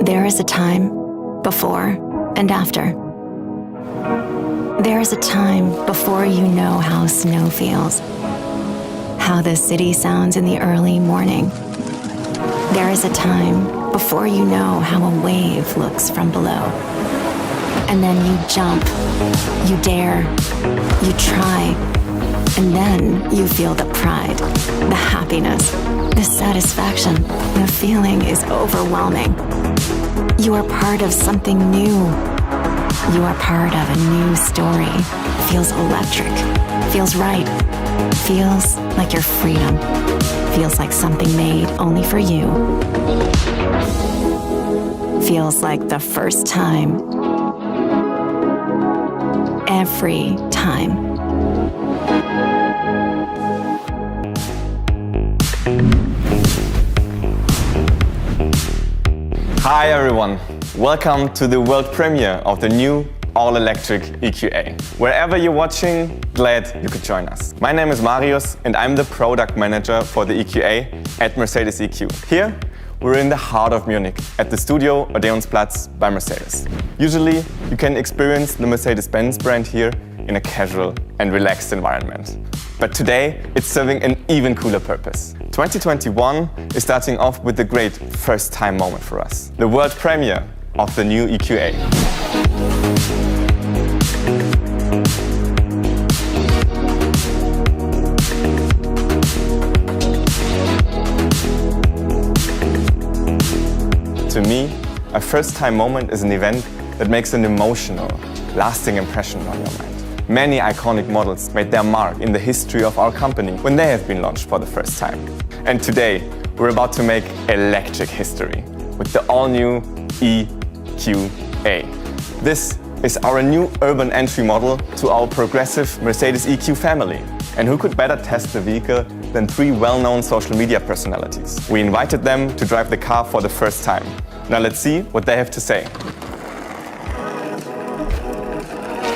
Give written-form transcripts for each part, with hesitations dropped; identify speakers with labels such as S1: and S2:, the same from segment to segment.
S1: There is a time before and after. There is a time before you know how snow feels, how the city sounds in the early morning. There is a time before you know how a wave looks from below. And then you jump, you dare, you try, and then you feel the pride, the happiness, the satisfaction. The feeling is overwhelming. You are part of something new. You are part of a new story. Feels electric, feels right, feels like your freedom, feels like something made only for you. Feels like the first time. Every time.
S2: Hi everyone, welcome to the world premiere of the new all-electric EQA. Wherever you're watching, glad you could join us. My name is Marius and I'm the product manager for the EQA at Mercedes EQ. Here, we're in the heart of Munich at the studio Odeonsplatz by Mercedes. Usually, you can experience the Mercedes-Benz brand here in a casual and relaxed environment. But today, it's serving an even cooler purpose. 2021 is starting off with a great first-time moment for us. The world premiere of the new EQA. To me, a first-time moment is an event that makes an emotional, lasting impression on your mind. Many iconic models made their mark in the history of our company when they have been launched for the first time. And today, we're about to make electric history with the all-new EQA. This is our new urban entry model to our progressive Mercedes EQ family. And who could better test the vehicle than three well-known social media personalities? We invited them to drive the car for the first time. Now let's see what they have to say.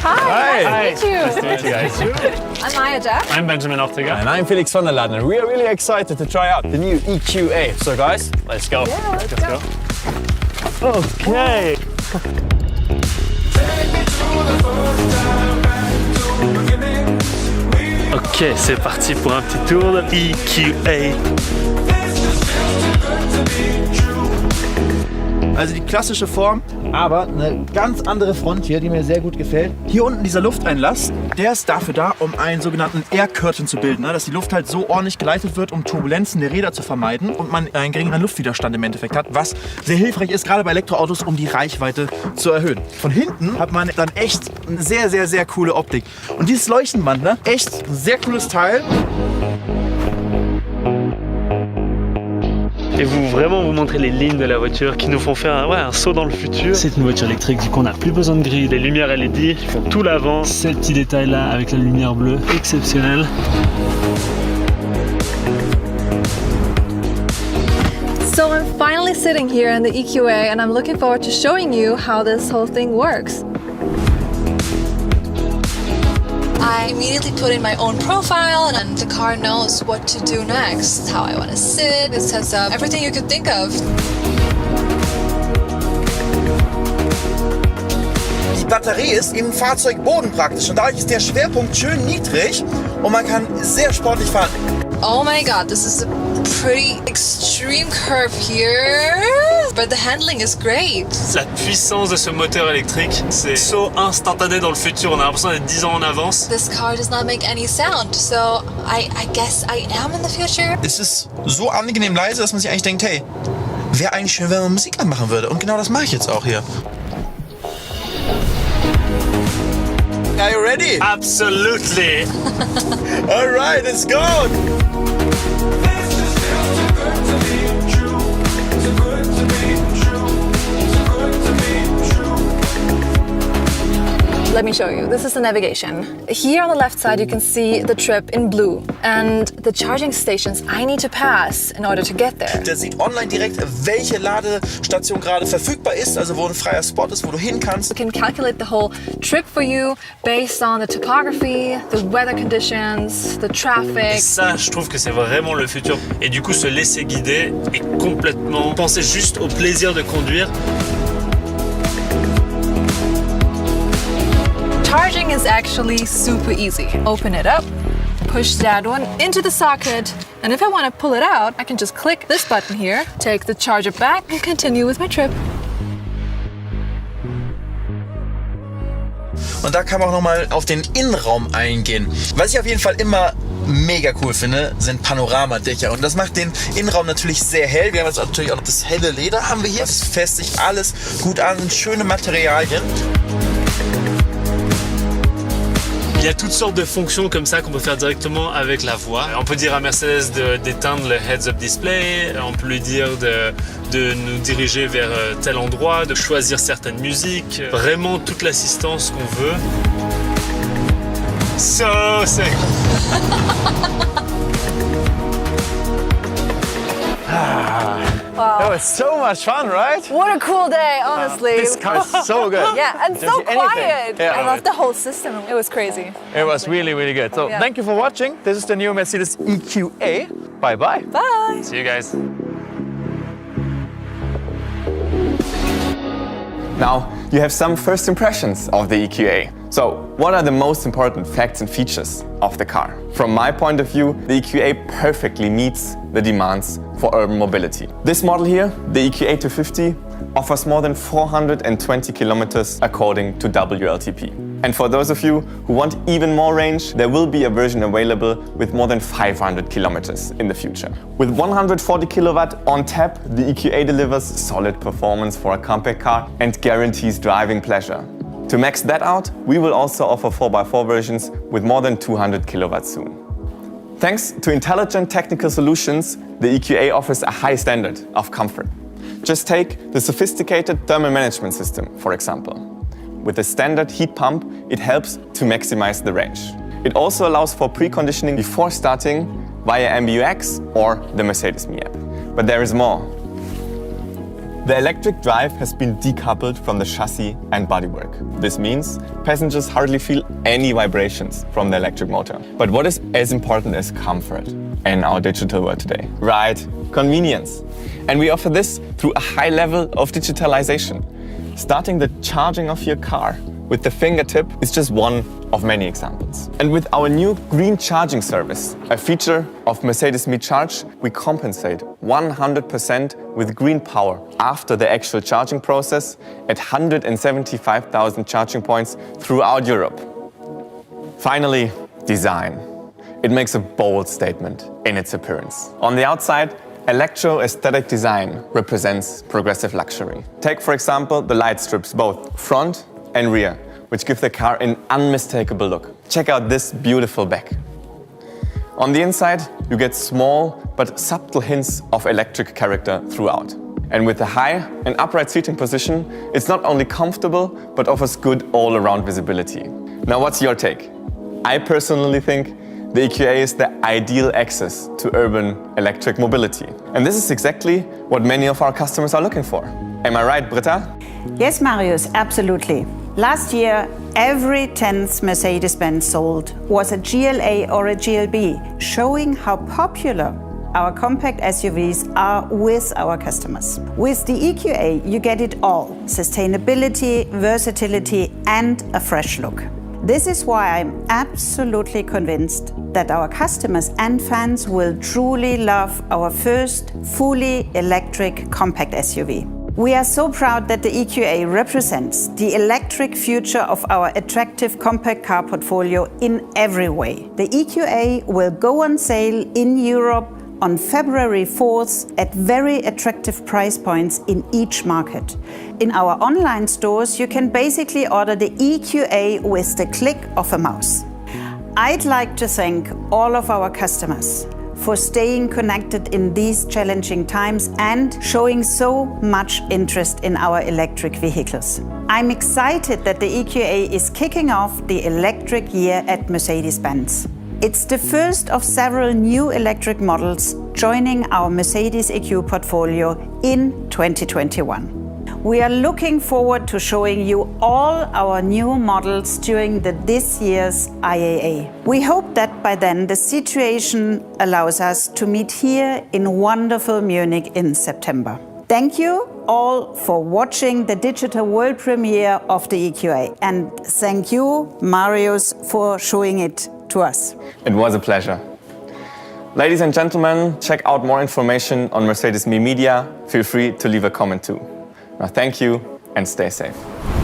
S3: Hi.
S4: Nice to meet you.
S3: Nice to meet you guys.
S4: I'm Maya Jack.
S3: I'm Benjamin Ortega.
S5: And I'm Felix van der Laden, and we are really excited to try out the new EQA. So guys,
S3: Let's go.
S4: Yeah, let's go.
S3: Okay. Ok, c'est parti pour un petit tour de EQA.
S6: Also die klassische Form, aber eine ganz andere Front hier, die mir sehr gut gefällt. Hier unten dieser Lufteinlass, der ist dafür da, um einen sogenannten Air Curtain zu bilden, dass die Luft halt so ordentlich geleitet wird, um Turbulenzen der Räder zu vermeiden und man einen geringeren Luftwiderstand im Endeffekt hat, was sehr hilfreich ist, gerade bei Elektroautos, um die Reichweite zu erhöhen. Von hinten hat man dann echt eine sehr, sehr, sehr coole Optik. Und dieses Leuchtenband, ne? Echt ein sehr cooles Teil.
S3: Et vraiment vous montrer les lignes de la voiture qui nous font faire un saut dans le futur. C'est une voiture électrique, du coup on n'a plus besoin de grille. Les lumières LED qui font tout l'avant. Ces petits détails là avec la lumière bleue, exceptionnel.
S4: So I'm finally sitting here in the EQA and I'm looking forward to showing you how this whole thing works.
S7: I immediately put in my own profile and the car knows what to do next, how I want to sit, it sets up everything you could think of.
S6: Die Batterie ist im Fahrzeug bodenpraktisch und dadurch ist der Schwerpunkt schön niedrig und man kann sehr sportlich fahren.
S7: Oh my god, this is a pretty extreme curve here, but the handling is great.
S3: La puissance de ce moteur électrique, c'est saut instantané dans le futur. On a l'impression d'être 10 ans en avance.
S7: This car does not make any sound, so I guess I am in the future.
S6: Es ist so angenehm leise, dass man sich eigentlich denkt, hey, wäre eigentlich schön, wenn man Musik anmachen würde. Und genau das mache ich jetzt auch hier. Are you ready?
S3: Absolutely.
S6: All right, let's go.
S4: Let me show you. This is the navigation. Here on the left side you can see the trip in blue and the charging stations I need to pass in order to get there.
S6: Der sieht online direkt, welche Ladestation gerade verfügbar ist, also wo ein freier Spot ist, wo du hin kannst.
S4: We can calculate the whole trip for you based on the topography, the weather conditions, the traffic.
S3: Et ça, je trouve que c'est vraiment le futur. Et du coup, se laisser guider et complètement penser juste au plaisir de conduire.
S4: Charging is actually super easy. Open it up, push that one into the socket, and if I want to pull it out, I can just click this button here, take the charger back, and continue with my trip.
S6: Und da kann man auch nochmal auf den Innenraum eingehen. Was ich auf jeden Fall immer mega cool finde, sind Panoramadächer. Und das macht den Innenraum natürlich sehr hell. Wir haben jetzt natürlich auch noch das helle Leder haben wir hier. Das fässt sich alles gut an, schöne Materialien.
S3: Il y a toutes sortes de fonctions comme ça qu'on peut faire directement avec la voix. On peut dire à Mercedes d'éteindre le heads-up display, on peut lui dire de nous diriger vers tel endroit, de choisir certaines musiques, vraiment toute l'assistance qu'on veut. So sick!
S4: Wow.
S5: That was so much fun, right?
S4: What a cool day, honestly.
S5: This car is so good.
S4: Yeah, and so quiet.
S5: Yeah,
S4: I love the whole system. It was crazy.
S5: It was really, really good. So
S4: Yeah.
S5: thank you for watching. This is the new Mercedes EQA. Bye-bye.
S4: Bye.
S3: See you guys!
S2: Now, you have some first impressions of the EQA. So, what are the most important facts and features of the car? From my point of view, the EQA perfectly meets the demands for urban mobility. This model here, the EQA 250, offers more than 420 kilometers according to WLTP. And for those of you who want even more range, there will be a version available with more than 500 kilometers in the future. With 140 kilowatt on tap, the EQA delivers solid performance for a compact car and guarantees driving pleasure. To max that out, we will also offer 4x4 versions with more than 200 kilowatts soon. Thanks to intelligent technical solutions, the EQA offers a high standard of comfort. Just take the sophisticated thermal management system, for example. With the standard heat pump, it helps to maximize the range. It also allows for preconditioning before starting via MBUX or the Mercedes-Me app. But there is more. The electric drive has been decoupled from the chassis and bodywork. This means passengers hardly feel any vibrations from the electric motor. But what is as important as comfort in our digital world today? Right, convenience. And we offer this through a high level of digitalization. Starting the charging of your car with the fingertip is just one of many examples. And with our new green charging service, a feature of Mercedes-Me Charge, we compensate 100% with green power after the actual charging process at 175,000 charging points throughout Europe. Finally, design. It makes a bold statement in its appearance. On the outside, electro-aesthetic design represents progressive luxury. Take, for example, the light strips, both front and rear, which give the car an unmistakable look. Check out this beautiful back. On the inside, you get small but subtle hints of electric character throughout. And with the high and upright seating position, it's not only comfortable, but offers good all-around visibility. Now, what's your take? I personally think the EQA is the ideal access to urban electric mobility. And this is exactly what many of our customers are looking for. Am I right, Britta?
S8: Yes, Marius, absolutely. Last year, every 10th Mercedes-Benz sold was a GLA or a GLB, showing how popular our compact SUVs are with our customers. With the EQA, you get it all: sustainability, versatility, and a fresh look. This is why I'm absolutely convinced that our customers and fans will truly love our first fully electric compact SUV. We are so proud that the EQA represents the electric future of our attractive compact car portfolio in every way. The EQA will go on sale in Europe on February 4th at very attractive price points in each market. In our online stores, you can basically order the EQA with the click of a mouse. I'd like to thank all of our customers for staying connected in these challenging times and showing so much interest in our electric vehicles. I'm excited that the EQA is kicking off the electric year at Mercedes-Benz. It's the first of several new electric models joining our Mercedes EQ portfolio in 2021. We are looking forward to showing you all our new models during this year's IAA. We hope that by then the situation allows us to meet here in wonderful Munich in September. Thank you all for watching the digital world premiere of the EQA, and thank you, Marius, for showing it to us.
S2: It was a pleasure. Ladies and gentlemen, check out more information on Mercedes Me Media. Feel free to leave a comment too. Now, thank you and stay safe.